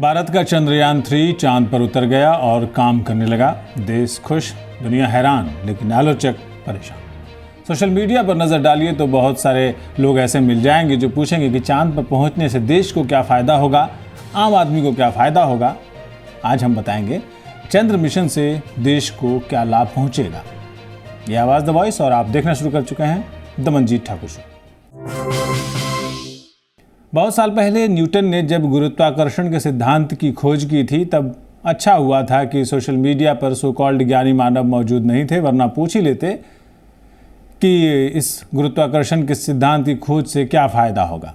भारत का चंद्रयान 3 चांद पर उतर गया और काम करने लगा। देश खुश, दुनिया हैरान, लेकिन आलोचक परेशान। सोशल मीडिया पर नज़र डालिए तो बहुत सारे लोग ऐसे मिल जाएंगे जो पूछेंगे कि चांद पर पहुंचने से देश को क्या फ़ायदा होगा, आम आदमी को क्या फ़ायदा होगा। आज हम बताएंगे चंद्र मिशन से देश को क्या लाभ पहुंचेगा। ये आवाज़ द वॉइस और आप देखना शुरू कर चुके हैं द मनजीत ठाकुर शो। बहुत साल पहले न्यूटन ने जब गुरुत्वाकर्षण के सिद्धांत की खोज की थी तब अच्छा हुआ था कि सोशल मीडिया पर सो कॉल्ड ज्ञानी मानव मौजूद नहीं थे, वरना पूछ ही लेते कि इस गुरुत्वाकर्षण के सिद्धांत की खोज से क्या फ़ायदा होगा।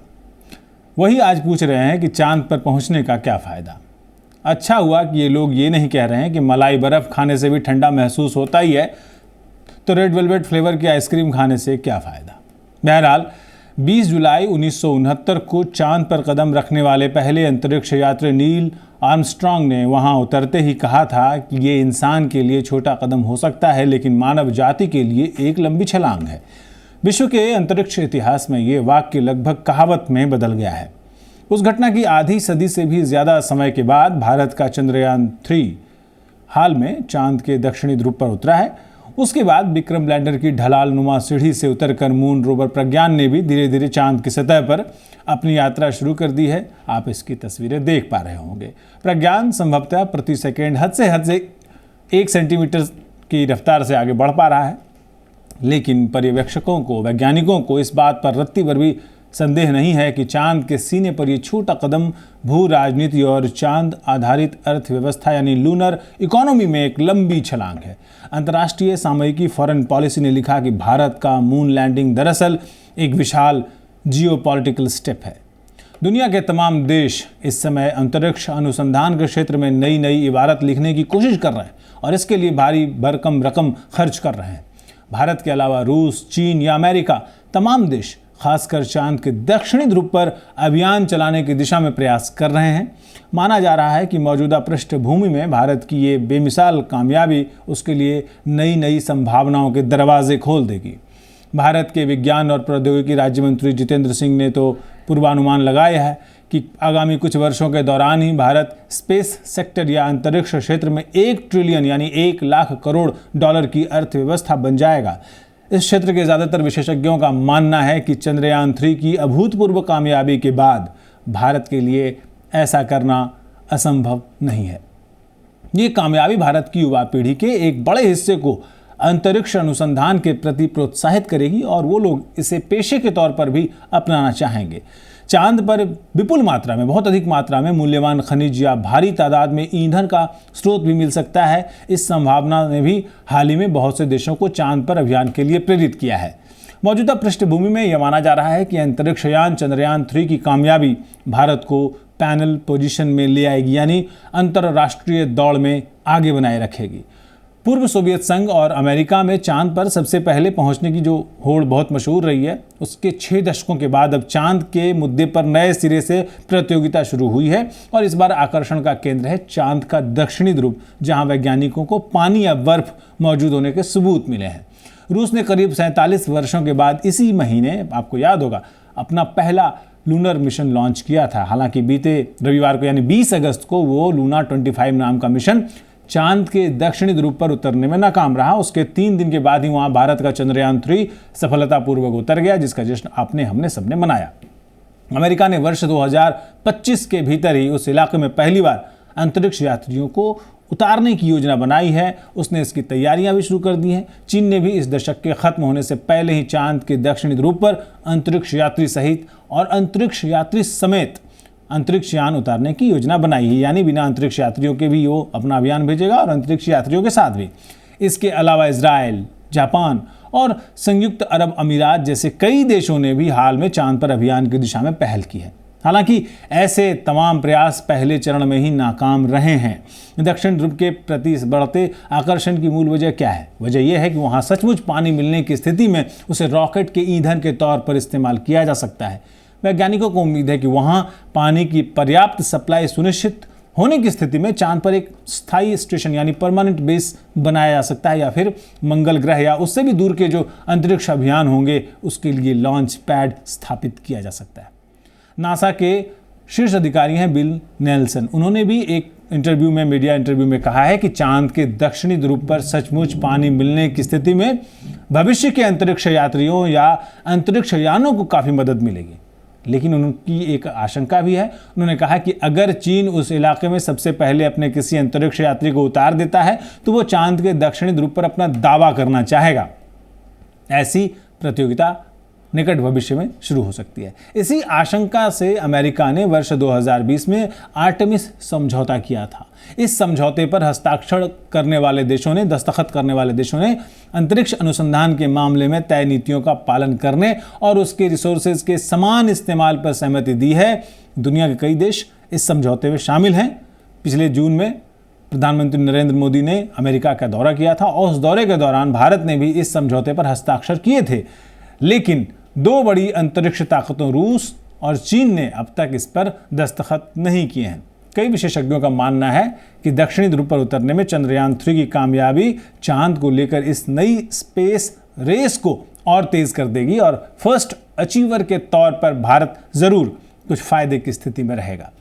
वही आज पूछ रहे हैं कि चांद पर पहुंचने का क्या फ़ायदा। अच्छा हुआ कि ये लोग ये नहीं कह रहे हैं कि मलाई बर्फ़ खाने से भी ठंडा महसूस होता ही है, तो रेड वेलवेट फ्लेवर की आइसक्रीम खाने से क्या फ़ायदा। बहरहाल 20 जुलाई 1969 को चांद पर कदम रखने वाले पहले अंतरिक्ष यात्री नील आर्मस्ट्रॉन्ग ने वहां उतरते ही कहा था कि ये इंसान के लिए छोटा कदम हो सकता है, लेकिन मानव जाति के लिए एक लंबी छलांग है। विश्व के अंतरिक्ष इतिहास में ये वाक्य लगभग कहावत में बदल गया है। उस घटना की आधी सदी से भी ज़्यादा समय के बाद भारत का चंद्रयान 3 हाल में चांद के दक्षिणी ध्रुव पर उतरा है। उसके बाद विक्रम लैंडर की ढलाल नुमा सीढ़ी से उतरकर मून रोवर प्रज्ञान ने भी धीरे धीरे चांद की सतह पर अपनी यात्रा शुरू कर दी है। आप इसकी तस्वीरें देख पा रहे होंगे। प्रज्ञान संभवतः प्रति सेकेंड हद से 1 सेंटीमीटर की रफ्तार से आगे बढ़ पा रहा है, लेकिन पर्यवेक्षकों को, वैज्ञानिकों को इस बात पर रत्ती भर भी संदेह नहीं है कि चांद के सीने पर यह छोटा कदम भू राजनीति और चांद आधारित अर्थव्यवस्था यानी लूनर इकोनॉमी में एक लंबी छलांग है। अंतर्राष्ट्रीय सामयिकी फॉरेन पॉलिसी ने लिखा कि भारत का मून लैंडिंग दरअसल एक विशाल जियोपॉलिटिकल स्टेप है। दुनिया के तमाम देश इस समय अंतरिक्ष अनुसंधान के क्षेत्र में नई नई इबारत लिखने की कोशिश कर रहे हैं और इसके लिए भारी भरकम रकम खर्च कर रहे हैं। भारत के अलावा रूस, चीन या अमेरिका तमाम देश खासकर चांद के दक्षिणी ध्रुव पर अभियान चलाने की दिशा में प्रयास कर रहे हैं। माना जा रहा है कि मौजूदा पृष्ठभूमि में भारत की ये बेमिसाल कामयाबी उसके लिए नई नई संभावनाओं के दरवाजे खोल देगी। भारत के विज्ञान और प्रौद्योगिकी राज्य मंत्री जितेंद्र सिंह ने तो पूर्वानुमान लगाया है कि आगामी कुछ वर्षों के दौरान ही भारत स्पेस सेक्टर या अंतरिक्ष क्षेत्र में 1 ट्रिलियन यानी 1 लाख करोड़ डॉलर की अर्थव्यवस्था बन जाएगा। इस क्षेत्र के ज़्यादातर विशेषज्ञों का मानना है कि चंद्रयान 3 की अभूतपूर्व कामयाबी के बाद भारत के लिए ऐसा करना असंभव नहीं है। ये कामयाबी भारत की युवा पीढ़ी के एक बड़े हिस्से को अंतरिक्ष अनुसंधान के प्रति प्रोत्साहित करेगी और वो लोग इसे पेशे के तौर पर भी अपनाना चाहेंगे। चांद पर विपुल मात्रा में, बहुत अधिक मात्रा में मूल्यवान खनिज या भारी तादाद में ईंधन का स्रोत भी मिल सकता है। इस संभावना ने भी हाल ही में बहुत से देशों को चांद पर अभियान के लिए प्रेरित किया है। मौजूदा पृष्ठभूमि में यह माना जा रहा है कि अंतरिक्ष यान चंद्रयान 3 की कामयाबी भारत को पैनल पोजीशन में ले आएगी, यानी अंतर्राष्ट्रीय दौड़ में आगे बनाए रखेगी। पूर्व सोवियत संघ और अमेरिका में चांद पर सबसे पहले पहुंचने की जो होड़ बहुत मशहूर रही है, उसके 6 दशकों के बाद अब चांद के मुद्दे पर नए सिरे से प्रतियोगिता शुरू हुई है और इस बार आकर्षण का केंद्र है चांद का दक्षिणी ध्रुव, जहां वैज्ञानिकों को पानी या बर्फ मौजूद होने के सबूत मिले हैं। रूस ने करीब 47 वर्षों के बाद इसी महीने, आपको याद होगा, अपना पहला लूनर मिशन लॉन्च किया था। हालांकि बीते रविवार को यानी 20 अगस्त को वो लूना 25 नाम का मिशन चांद के दक्षिणी ध्रुव पर उतरने में नाकाम रहा। उसके 3 दिन के बाद ही वहां भारत का चंद्रयान 3 सफलतापूर्वक उतर गया, जिसका जश्न हमने सबने मनाया। अमेरिका ने वर्ष 2025 के भीतर ही उस इलाके में पहली बार अंतरिक्ष यात्रियों को उतारने की योजना बनाई है। उसने इसकी तैयारियां भी शुरू कर दी हैं। चीन ने भी इस दशक के खत्म होने से पहले ही चांद के दक्षिणी ध्रुव पर अंतरिक्ष यात्री सहित और अंतरिक्ष यात्री समेत अंतरिक्ष यान उतारने की योजना बनाई है, यानी बिना अंतरिक्ष यात्रियों के भी वो अपना अभियान भेजेगा और अंतरिक्ष यात्रियों के साथ भी। इसके अलावा इजराइल, जापान और संयुक्त अरब अमीरात जैसे कई देशों ने भी हाल में चांद पर अभियान की दिशा में पहल की है। हालांकि ऐसे तमाम प्रयास पहले चरण में ही नाकाम रहे हैं। दक्षिण ध्रुव के प्रति बढ़ते आकर्षण की मूल वजह क्या है? वजह यह है कि वहां सचमुच पानी मिलने की स्थिति में उसे रॉकेट के ईंधन के तौर पर इस्तेमाल किया जा सकता है। वैज्ञानिकों को उम्मीद है कि वहां पानी की पर्याप्त सप्लाई सुनिश्चित होने की स्थिति में चांद पर एक स्थायी स्टेशन यानी परमानेंट बेस बनाया जा सकता है, या फिर मंगल ग्रह या उससे भी दूर के जो अंतरिक्ष अभियान होंगे उसके लिए लॉन्च पैड स्थापित किया जा सकता है। नासा के शीर्ष अधिकारी हैं बिल नेल्सन। उन्होंने भी एक इंटरव्यू में, मीडिया इंटरव्यू में कहा है कि चांद के दक्षिणी ध्रुव पर सचमुच पानी मिलने की स्थिति में भविष्य के अंतरिक्ष यात्रियों या अंतरिक्ष यानों को काफ़ी मदद मिलेगी। लेकिन उनकी एक आशंका भी है। उन्होंने कहा कि अगर चीन उस इलाके में सबसे पहले अपने किसी अंतरिक्ष यात्री को उतार देता है तो वो चांद के दक्षिणी ध्रुव पर अपना दावा करना चाहेगा। ऐसी प्रतियोगिता निकट भविष्य में शुरू हो सकती है। इसी आशंका से अमेरिका ने वर्ष 2020 में आर्टेमिस समझौता किया था। इस समझौते पर दस्तखत करने वाले देशों ने अंतरिक्ष अनुसंधान के मामले में तय नीतियों का पालन करने और उसके रिसोर्सेज के समान इस्तेमाल पर सहमति दी है। दुनिया के कई देश इस समझौते में शामिल हैं। पिछले जून में प्रधानमंत्री नरेंद्र मोदी ने अमेरिका का दौरा किया था और उस दौरे के दौरान भारत ने भी इस समझौते पर हस्ताक्षर किए थे। लेकिन दो बड़ी अंतरिक्ष ताकतों रूस और चीन ने अब तक इस पर दस्तखत नहीं किए हैं। कई विशेषज्ञों का मानना है कि दक्षिणी ध्रुव पर उतरने में चंद्रयान-3 की कामयाबी चांद को लेकर इस नई स्पेस रेस को और तेज कर देगी और फर्स्ट अचीवर के तौर पर भारत जरूर कुछ फायदे की स्थिति में रहेगा।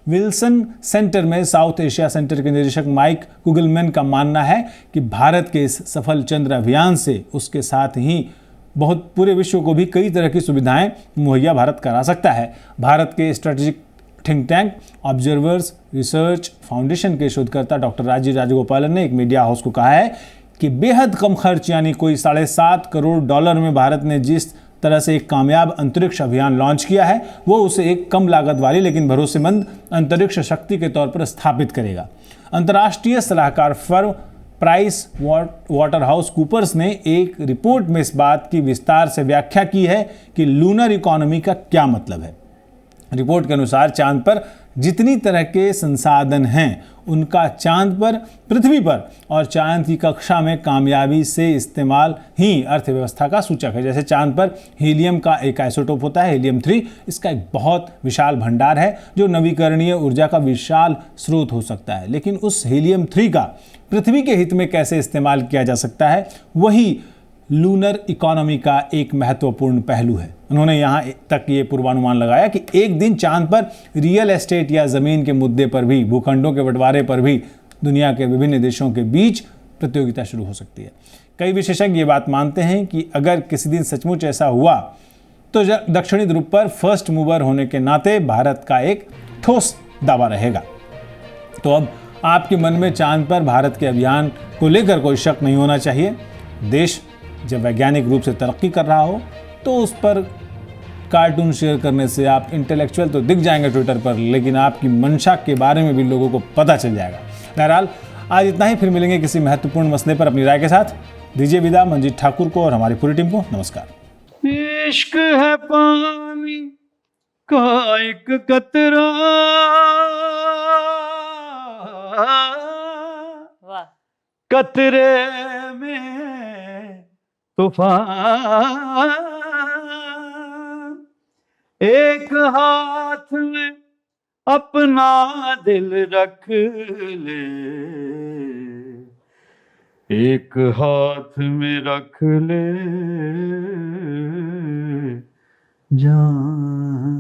विल्सन सेंटर में साउथ एशिया सेंटर के निदेशक माइक कुगलमैन का मानना है कि भारत के इस सफल चंद्र अभियान से उसके साथ ही बहुत पूरे विश्व को भी कई तरह की सुविधाएं मुहैया भारत करा सकता है। भारत के strategic think tank observers research foundation के शोधकर्ता डॉक्टर राजीव राजगोपालन ने एक मीडिया हाउस को कहा है कि बेहद कम खर्च यानी कोई $7.5 करोड़ में भारत ने जिस तरह से एक कामयाब अंतरिक्ष अभियान लॉन्च किया है वो उसे एक कम लागत वाली लेकिन भरोसेमंद अंतरिक्ष शक्ति के तौर पर स्थापित करेगा। अंतर्राष्ट्रीय सलाहकार फर्म प्राइस वाटरहाउस कूपर्स ने एक रिपोर्ट में इस बात की विस्तार से व्याख्या की है कि लूनर इकोनॉमी का क्या मतलब है। रिपोर्ट के अनुसार चांद पर जितनी तरह के संसाधन हैं उनका चांद पर, पृथ्वी पर और चांद की कक्षा में कामयाबी से इस्तेमाल ही अर्थव्यवस्था का सूचक है। जैसे चांद पर हीलियम का एक आइसोटोप होता है, हीलियम 3, इसका एक बहुत विशाल भंडार है जो नवीकरणीय ऊर्जा का विशाल स्रोत हो सकता है। लेकिन उस हीलियम 3 का पृथ्वी के हित में कैसे इस्तेमाल किया जा सकता है वही लूनर इकोनॉमी का एक महत्वपूर्ण पहलू है। उन्होंने यहाँ तक ये पूर्वानुमान लगाया कि एक दिन चांद पर रियल एस्टेट या ज़मीन के मुद्दे पर भी, भूखंडों के बंटवारे पर भी दुनिया के विभिन्न देशों के बीच प्रतियोगिता शुरू हो सकती है। कई विशेषज्ञ ये बात मानते हैं कि अगर किसी दिन सचमुच ऐसा हुआ तो दक्षिणी ध्रुव पर फर्स्ट मूवर होने के नाते भारत का एक ठोस दावा रहेगा। तो अब आपके मन में चांद पर भारत के अभियान को लेकर कोई शक नहीं होना चाहिए। देश जब वैज्ञानिक रूप से तरक्की कर रहा हो तो उस पर कार्टून शेयर करने से आप इंटेलेक्चुअल तो दिख जाएंगे ट्विटर पर, लेकिन आपकी मंशा के बारे में भी लोगों को पता चल जाएगा। बहरहाल आज इतना ही, फिर मिलेंगे किसी महत्वपूर्ण मसले पर अपनी राय के साथ। दीजिए विदा मंजीत ठाकुर को और हमारी पूरी टीम को नमस्कार। इश्क है पानी का एक कतरा, कतरे में तूफान, एक हाथ में अपना दिल रख ले, एक हाथ में रख ले जान।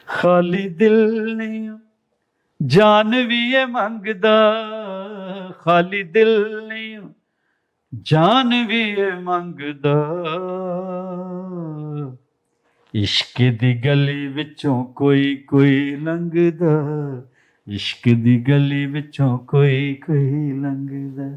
खाली दिल नहीं जान भी ये मंगदा, खाली दिल नहीं जान भी ये मंगदा, इश्क दी गली विचों कोई कोई लंघदा, इश्क दी गली विचों कोई कोई लंघदा।